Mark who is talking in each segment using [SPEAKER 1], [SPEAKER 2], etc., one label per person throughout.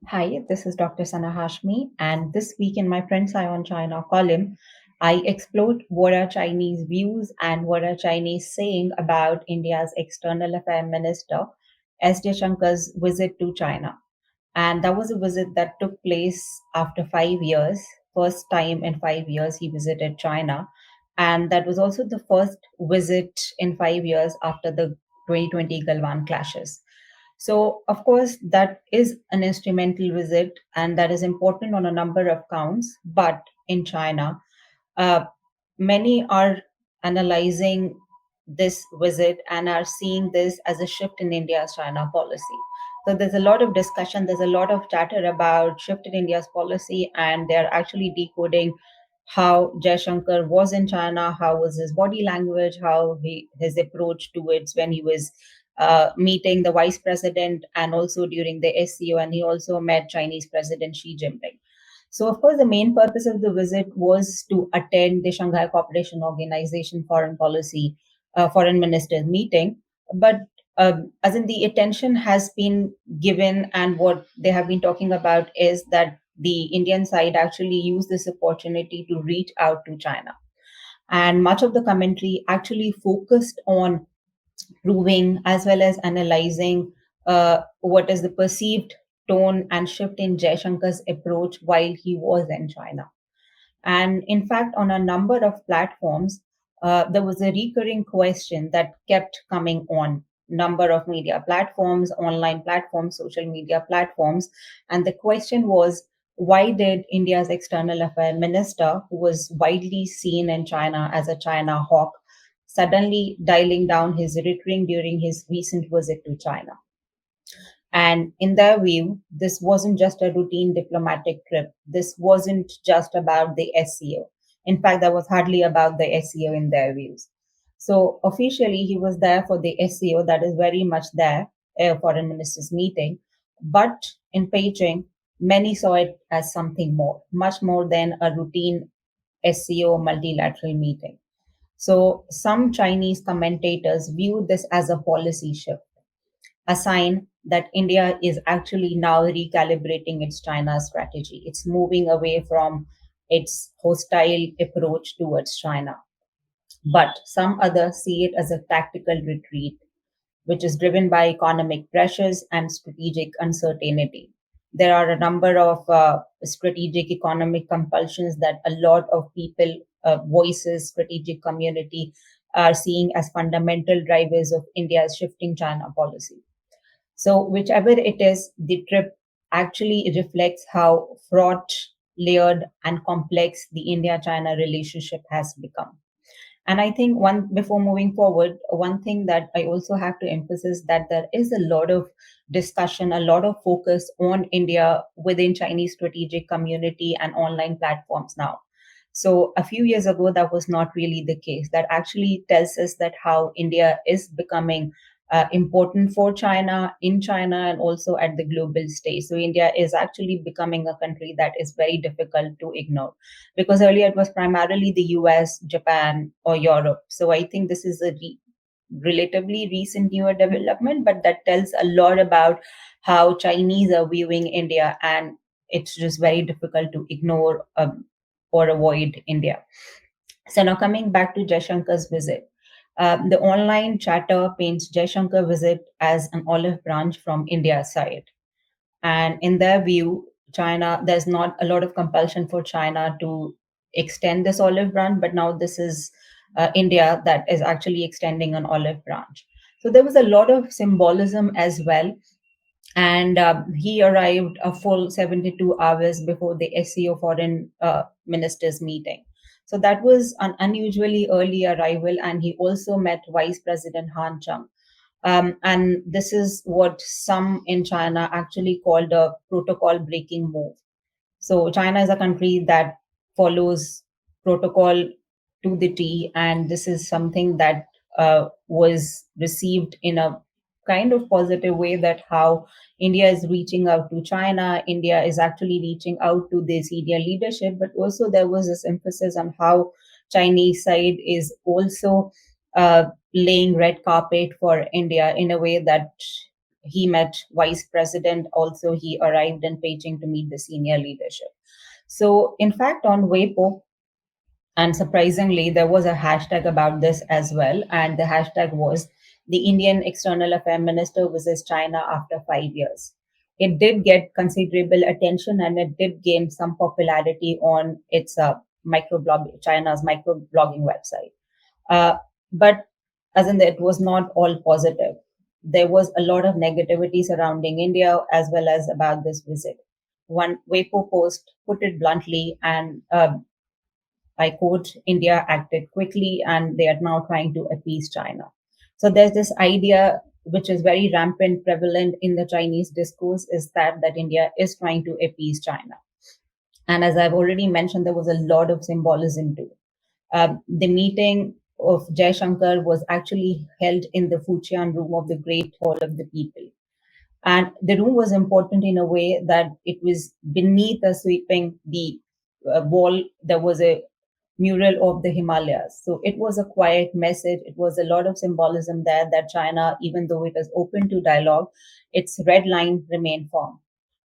[SPEAKER 1] Hi, this is Dr. Sana Hashmi, and this week in my Friends Eye on China column, I explored what are Chinese views and what are Chinese saying about India's External Affairs Minister S. Jaishankar's visit to China. And that was a visit that took place after 5 years, first time in 5 years he visited China. And that was also the first visit in 5 years after the 2020 Galwan clashes. So, of course, that is an instrumental visit and that is important on a number of counts. But in China, uh, many are analyzing this visit and are seeing this as a shift in India's China policy. So there's a lot of discussion, there's a lot of chatter about shift in India's policy, and they're actually decoding how Jaishankar was in China, how was his body language, how his approach to it when he was meeting the vice president and also during the SCO, and he also met Chinese President Xi Jinping. So, of course, the main purpose of the visit was to attend the Shanghai Cooperation Organization foreign ministers meeting. But as in the attention has been given, and what they have been talking about is that the Indian side actually used this opportunity to reach out to China. And much of the commentary actually focused on proving as well as analyzing what is the perceived tone and shift in Jaishankar's approach while he was in China. And in fact, on a number of platforms, there was a recurring question that kept coming on number of media platforms, online platforms, social media platforms. And the question was, why did India's external affairs minister, who was widely seen in China as a China hawk, suddenly dialing down his rhetoric during his recent visit to China? And in their view, this wasn't just a routine diplomatic trip. This wasn't just about the SEO. In fact, that was hardly about the SEO in their views. So officially, he was there for the SEO, that is very much there, foreign ministers meeting. But in Beijing, many saw it as something more, much more than a routine SEO multilateral meeting. So some Chinese commentators view this as a policy shift, a sign that India is actually now recalibrating its China strategy. It's moving away from its hostile approach towards China. But some others see it as a tactical retreat, which is driven by economic pressures and strategic uncertainty. There are a number of strategic economic compulsions that a lot of people, voices, strategic community are seeing as fundamental drivers of India's shifting China policy. So, whichever it is, the trip actually reflects how fraught, layered, and complex the India China relationship has become. And I think one before moving forward, one thing that I also have to emphasize that there is a lot of discussion, a lot of focus on India within Chinese strategic community and online platforms now. So a few years ago, that was not really the case. That actually tells us that how India is becoming important for China, in China, and also at the global stage. So India is actually becoming a country that is very difficult to ignore, because earlier it was primarily the US, Japan, or Europe. So I think this is a relatively recent newer development, but that tells a lot about how Chinese are viewing India, and it's just very difficult to ignore or avoid India. So now coming back to Jaishankar's visit. The online chatter paints Jaishankar visit as an olive branch from India's side. And in their view, China, there's not a lot of compulsion for China to extend this olive branch, but now this is India that is actually extending an olive branch. So there was a lot of symbolism as well. And he arrived a full 72 hours before the SCO foreign ministers meeting. So that was an unusually early arrival, and he also met Vice President Han Chang. And this is what some in China actually called a protocol breaking move. So China is a country that follows protocol to the T, and this is something that was received in a kind of positive way, that how India is reaching out to China, India is actually reaching out to the senior leadership, but also there was this emphasis on how Chinese side is also laying red carpet for India in a way that he met Vice President. Also, he arrived in Beijing to meet the senior leadership. So, in fact, on Weibo, and surprisingly, there was a hashtag about this as well. And the hashtag was the Indian External Affairs Minister visits China after 5 years. It did get considerable attention and it did gain some popularity on its microblog, China's microblogging website. But as in, it was not all positive. There was a lot of negativity surrounding India as well as about this visit. One Weibo post put it bluntly, and I quote, India acted quickly and they are now trying to appease China. So there's this idea which is very rampant, prevalent in the Chinese discourse, is that India is trying to appease China. And as I've already mentioned, there was a lot of symbolism too. The meeting of Jaishankar was actually held in the Fujian room of the Great Hall of the People. And the room was important in a way that it was beneath a sweeping the wall. There was a mural of the Himalayas. So it was a quiet message. It was a lot of symbolism there that China, even though it is open to dialogue, its red line remained firm.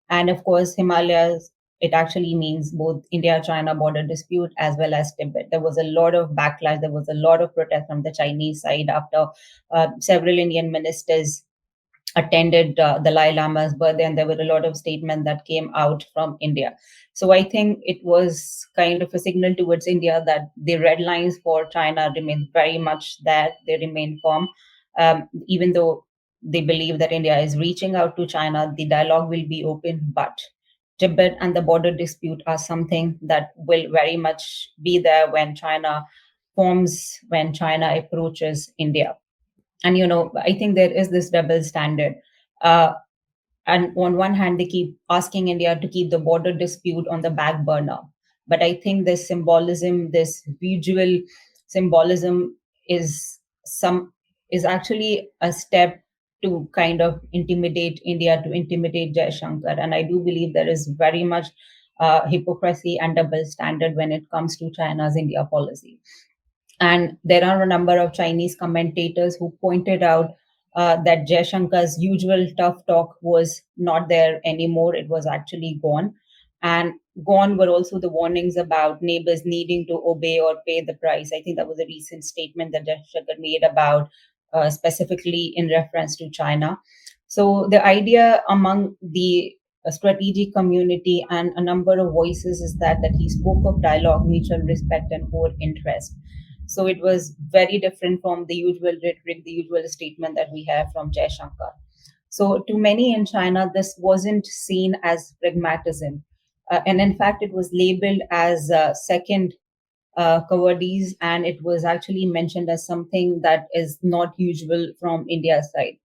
[SPEAKER 1] And of course, Himalayas, it actually means both India-China border dispute as well as Tibet. There was a lot of backlash. There was a lot of protest from the Chinese side after several Indian ministers attended the Dalai Lama's birthday, and there were a lot of statements that came out from India. So I think it was kind of a signal towards India that the red lines for China remain very much there. They remain firm, even though they believe that India is reaching out to China. The dialogue will be open, but Tibet and the border dispute are something that will very much be there when China approaches India. And I think there is this double standard. And on one hand, they keep asking India to keep the border dispute on the back burner, but I think this visual symbolism is some is actually a step to kind of intimidate India, to intimidate Jaishankar. And I do believe there is very much hypocrisy and double standard when it comes to China's India policy. And there are a number of Chinese commentators who pointed out that Jaishankar's usual tough talk was not there anymore. It was actually gone. And gone were also the warnings about neighbors needing to obey or pay the price. I think that was a recent statement that Jaishankar made about specifically in reference to China. So the idea among the strategic community and a number of voices is that he spoke of dialogue, mutual respect, and core interest. So it was very different from the usual rhetoric, the usual statement that we have from Jaishankar. So to many in China, this wasn't seen as pragmatism. And in fact, it was labeled as second cowardice, and it was actually mentioned as something that is not usual from India's side.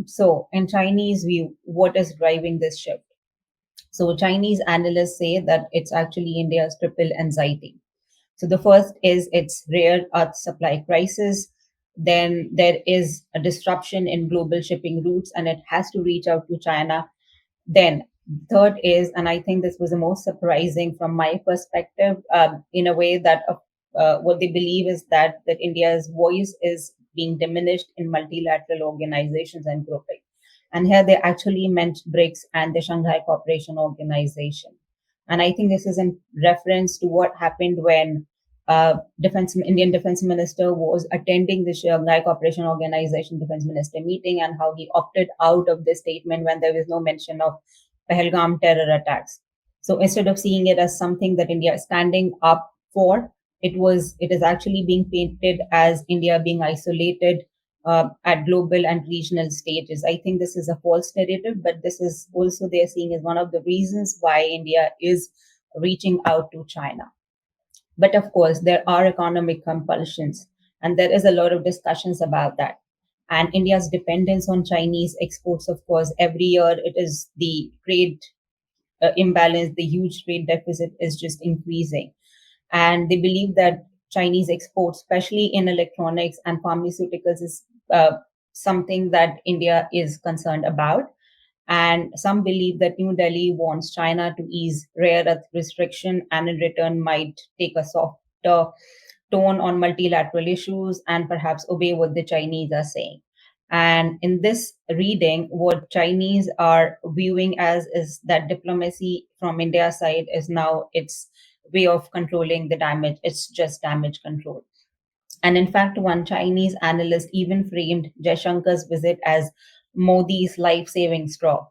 [SPEAKER 1] So in Chinese view, what is driving this shift? So Chinese analysts say that it's actually India's triple anxiety. So the first is its rare earth supply crisis. Then there is a disruption in global shipping routes and it has to reach out to China. Then third is, and I think this was the most surprising from my perspective, in a way that what they believe is that India's voice is being diminished in multilateral organizations and grouping. And here they actually meant BRICS and the Shanghai Cooperation Organization. And I think this is in reference to what happened when Indian Defense Minister was attending the Shanghai Cooperation Organization Defense Minister meeting, and how he opted out of the statement when there was no mention of Pahalgam terror attacks. So instead of seeing it as something that India is standing up for, it is actually being painted as India being isolated at global and regional stages. I think this is a false narrative, but this is also they're seeing as one of the reasons why India is reaching out to China. But of course, there are economic compulsions, and there is a lot of discussions about that. And India's dependence on Chinese exports, of course, every year it is the trade imbalance, the huge trade deficit is just increasing. And they believe that Chinese exports, especially in electronics and pharmaceuticals, is something that India is concerned about. And some believe that New Delhi wants China to ease rare earth restriction and in return might take a softer tone on multilateral issues and perhaps obey what the Chinese are saying. And in this reading, what Chinese are viewing as is that diplomacy from India's side is now its way of controlling the damage. It's just damage control. And in fact, one Chinese analyst even framed Jaishankar's visit as Modi's life saving straw,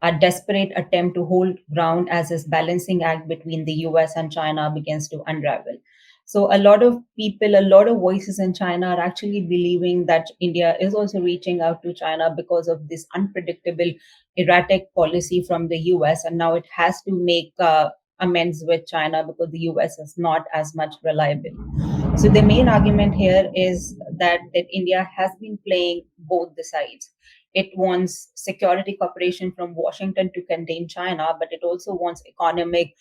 [SPEAKER 1] a desperate attempt to hold ground as his balancing act between the US and China begins to unravel. So, a lot of people, a lot of voices in China are actually believing that India is also reaching out to China because of this unpredictable, erratic policy from the US. And now it has to make amends with China because the US is not as much reliable. So the main argument here is that India has been playing both the sides. It wants security cooperation from Washington to contain China, but it also wants economic,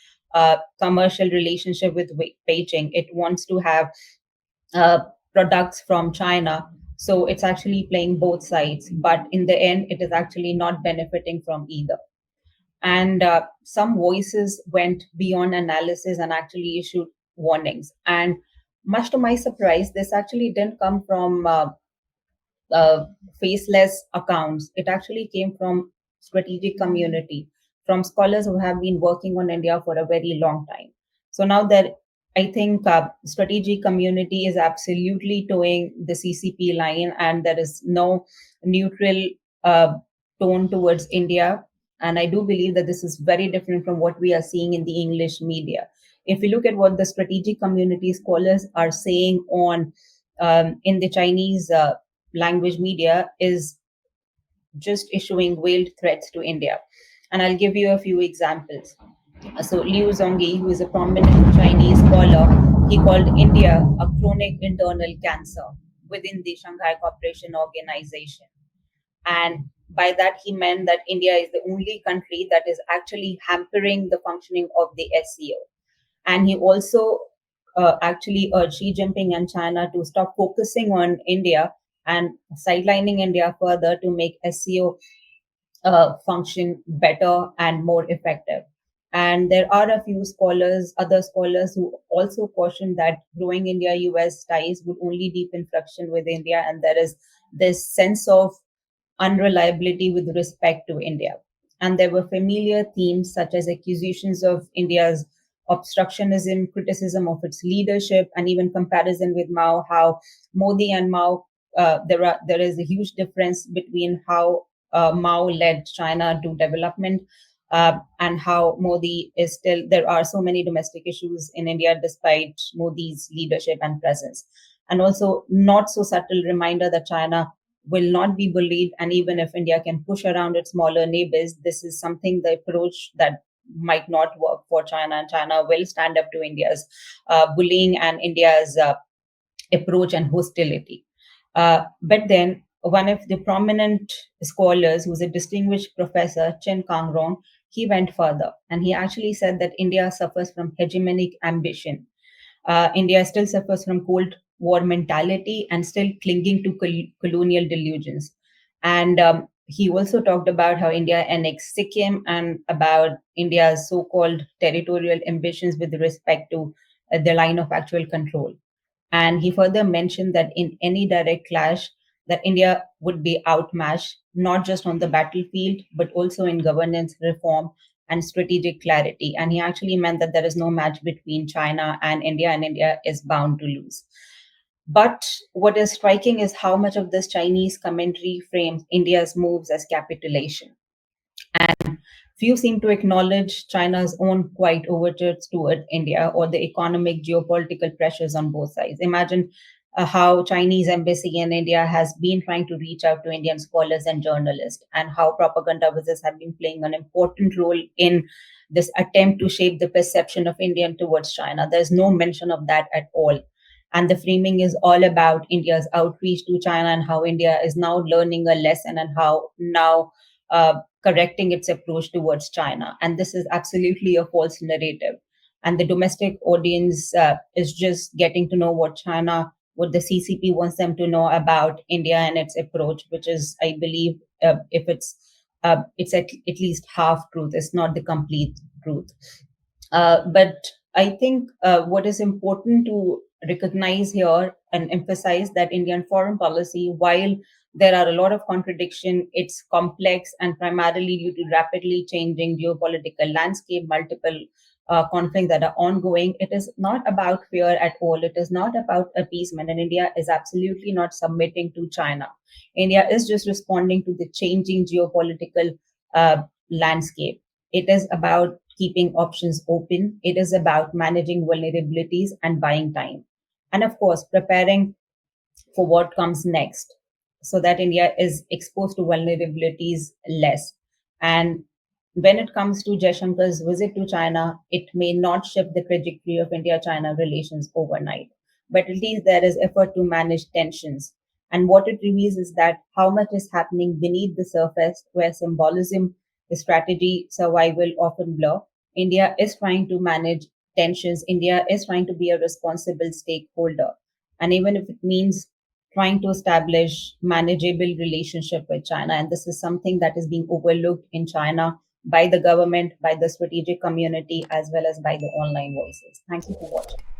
[SPEAKER 1] commercial relationship with Beijing. It wants to have uh, products from China. So it's actually playing both sides, but in the end, it is actually not benefiting from either. And some voices went beyond analysis and actually issued warnings. And much to my surprise, this actually didn't come from uh, faceless accounts. It actually came from strategic community, from scholars who have been working on India for a very long time. So now that I think strategic community is absolutely towing the CCP line, and there is no neutral uh, tone towards India. And I do believe that this is very different from what we are seeing in the English media. If you look at what the strategic community scholars are saying on in the Chinese language media, is just issuing veiled threats to India. And I'll give you a few examples. So Liu Zongyi, who is a prominent Chinese scholar, he called India a chronic internal cancer within the Shanghai Cooperation Organization. And by that, he meant that India is the only country that is actually hampering the functioning of the SCO. And he also actually urged Xi Jinping and China to stop focusing on India and sidelining India further to make SCO function better and more effective. And there are a few scholars, other scholars, who also caution that growing India US ties would only deepen friction with India, and there is this sense of unreliability with respect to India. And there were familiar themes such as accusations of India's obstructionism, criticism of its leadership, and even comparison with Mao. How Modi and Mao, there is a huge difference between how Mao led China to development, and how Modi is still. There are so many domestic issues in India despite Modi's leadership and presence, and also not so subtle reminder that China will not be bullied. And even if India can push around its smaller neighbors, this is something, the approach that might not work for China, and China will stand up to India's bullying and India's approach and hostility. But then one of the prominent scholars, who's a distinguished professor, Chen Kangrong, he went further and he actually said that India suffers from hegemonic ambition. India still suffers from Cold War mentality and still clinging to colonial delusions. And he also talked about how India annexed Sikkim and about India's so called territorial ambitions with respect to the line of actual control. And he further mentioned that in any direct clash, that India would be outmatched, not just on the battlefield, but also in governance reform and strategic clarity. And he actually meant that there is no match between China and India is bound to lose. But what is striking is how much of this Chinese commentary frames India's moves as capitulation. And few seem to acknowledge China's own quiet overtures toward India or the economic geopolitical pressures on both sides. Imagine how Chinese embassy in India has been trying to reach out to Indian scholars and journalists, and how propaganda visits have been playing an important role in this attempt to shape the perception of India towards China. There's no mention of that at all. And the framing is all about India's outreach to China and how India is now learning a lesson, and how now correcting its approach towards China. And this is absolutely a false narrative. And the domestic audience is just getting to know what the CCP wants them to know about India and its approach, which is, I believe, if it's at least half truth. It's not the complete truth. But I think what is important to recognize here and emphasize that Indian foreign policy, while There are a lot of contradiction. It's complex and primarily due to rapidly changing geopolitical landscape, multiple conflicts that are ongoing. It is not about fear at all. It is not about appeasement. And India is absolutely not submitting to China. India is just responding to the changing geopolitical landscape. It is about keeping options open. It is about managing vulnerabilities and buying time. And of course, preparing for what comes next so that India is exposed to vulnerabilities less. And when it comes to Jaishankar's visit to China, it may not shift the trajectory of India China relations overnight, but at least there is effort to manage tensions. And what it reveals is that how much is happening beneath the surface, where symbolism, the strategy, survival often blur. India is trying to manage tensions. India is trying to be a responsible stakeholder. And even if it means trying to establish manageable relationship with China. And this is something that is being overlooked in China by the government, by the strategic community, as well as by the online voices. Thank you for watching.